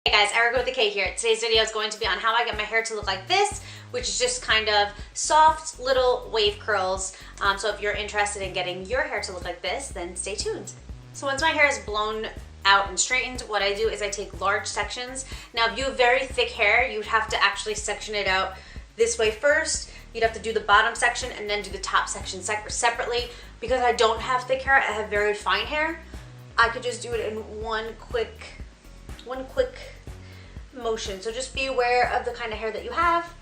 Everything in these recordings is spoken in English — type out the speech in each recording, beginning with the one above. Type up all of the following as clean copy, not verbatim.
Hey guys, Erica with the K here. Today's video is going to be on how I get my hair to look like this, which is just kind of soft little wave curls. So if you're interested in getting your hair to look like this, then stay tuned. So once my hair is blown out and straightened, what I do is I take large sections. Now if you have very thick hair, you'd have to actually section it out this way first. You'd have to do the bottom section and then do the top section separately. Because I don't have thick hair, I have very fine hair, I could just do it in one quick motion. So just be aware of the kind of hair that you have.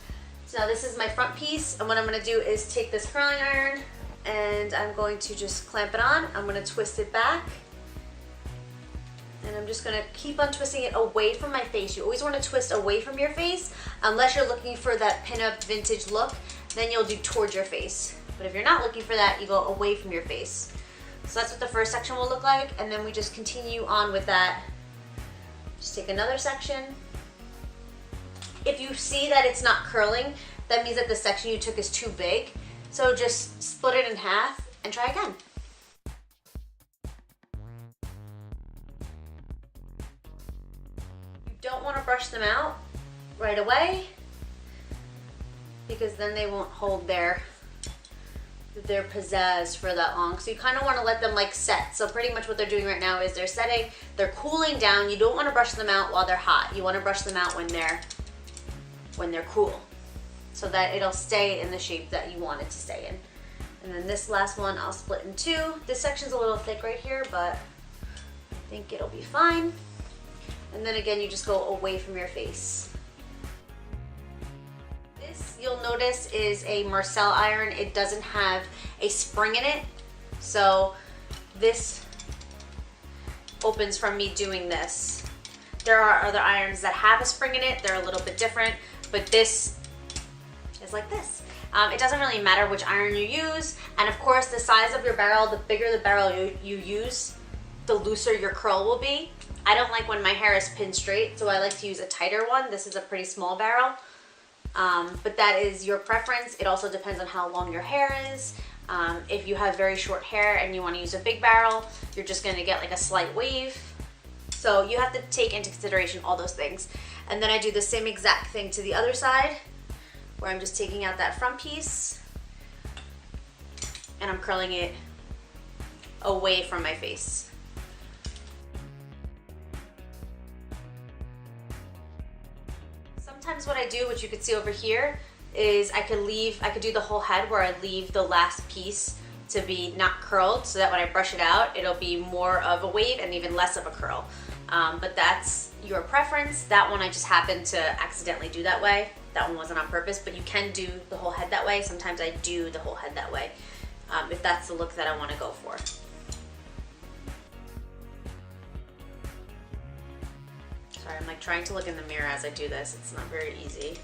So now this is my front piece, and what I'm going to do is take this curling iron and I'm going to just clamp it on. I'm going to twist it back, and I'm just going to keep on twisting it away from my face. You always want to twist away from your face unless you're looking for that pin-up vintage look, then you'll do towards your face. But if you're not looking for that, you go away from your face. So that's what the first section will look like, and then we just continue on with that. Just take another section. If you see that it's not curling, that means that the section you took is too big. So just split it in half and try again. You don't want to brush them out right away because then they won't hold their pizzazz for that long. So you kind of want to let them like set. So pretty much what they're doing right now is they're setting, they're cooling down. You don't want to brush them out while they're hot. You want to brush them out when they're cool, so that it'll stay in the shape that you want it to stay in. And then this last one I'll split in two. This section's a little thick right here, but I think it'll be fine. And then again, you just go away from your face. This, you'll notice, is a Marcel iron. It doesn't have a spring in it, so this opens from me doing this. There are other irons that have a spring in it. They're a little bit different, but this is like this. It doesn't really matter which iron you use, and of course the size of your barrel, the bigger the barrel you use, the looser your curl will be. I don't like when my hair is pinned straight, so I like to use a tighter one. This is a pretty small barrel, but that is your preference. It also depends on how long your hair is. If you have very short hair and you want to use a big barrel, you're just going to get like a slight wave. So you have to take into consideration all those things. And then I do the same exact thing to the other side, where I'm just taking out that front piece and I'm curling it away from my face. Sometimes what I do, which you could see over here, is I could do the whole head where I leave the last piece to be not curled, so that when I brush it out, it'll be more of a wave and even less of a curl. But that's your preference. That one I just happened to accidentally do that way. That one wasn't on purpose, but you can do the whole head that way. Sometimes I do the whole head that way, if that's the look that I want to go for. Sorry, I'm like trying to look in the mirror as I do this. It's not very easy.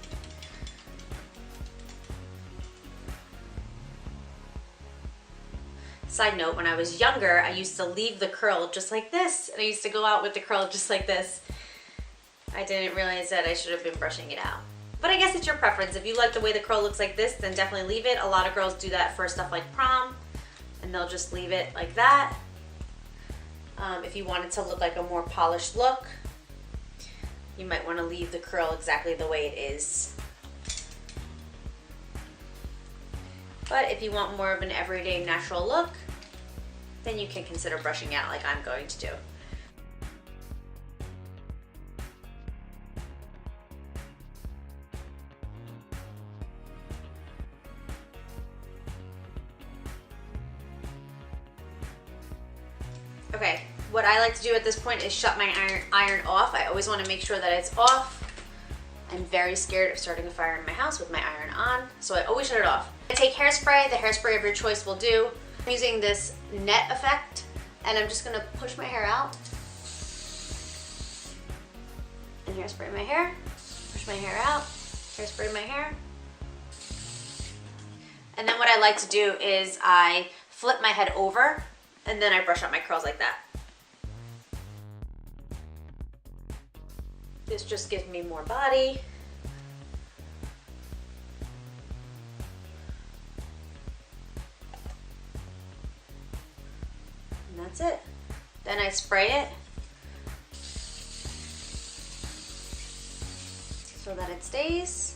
Side note, when I was younger, I used to leave the curl just like this, and I used to go out with the curl just like this. I didn't realize that I should have been brushing it out. But I guess it's your preference. If you like the way the curl looks like this, then definitely leave it. A lot of girls do that for stuff like prom, and they'll just leave it like that. If you want it to look like a more polished look, you might want to leave the curl exactly the way it is. But if you want more of an everyday natural look, then you can consider brushing out like I'm going to do. Okay, what I like to do at this point is shut my iron off. I always want to make sure that it's off. I'm very scared of starting a fire in my house with my iron on, so I always shut it off. I take hairspray. The hairspray of your choice will do. I'm using this net effect, and I'm just going to push my hair out and hairspray my hair, push my hair out, hairspray my hair. And then what I like to do is I flip my head over, and then I brush out my curls like that. This just gives me more body. And that's it. Then I spray it so that it stays.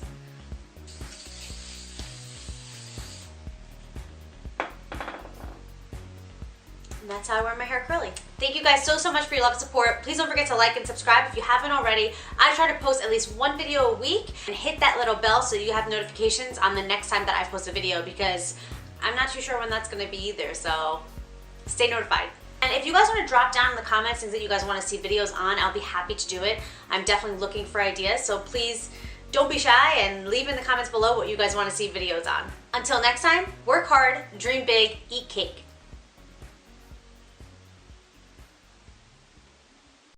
And that's how I wear my hair curly. Thank you guys so much for your love and support. Please don't forget to like and subscribe if you haven't already. I try to post at least one video a week, and hit that little bell so you have notifications on the next time that I post a video, because I'm not too sure when that's gonna be either, so stay notified. And if you guys want to drop down in the comments things that you guys want to see videos on, I'll be happy to do it. I'm definitely looking for ideas, so please don't be shy and leave in the comments below what you guys want to see videos on. Until next time, work hard, dream big, eat cake.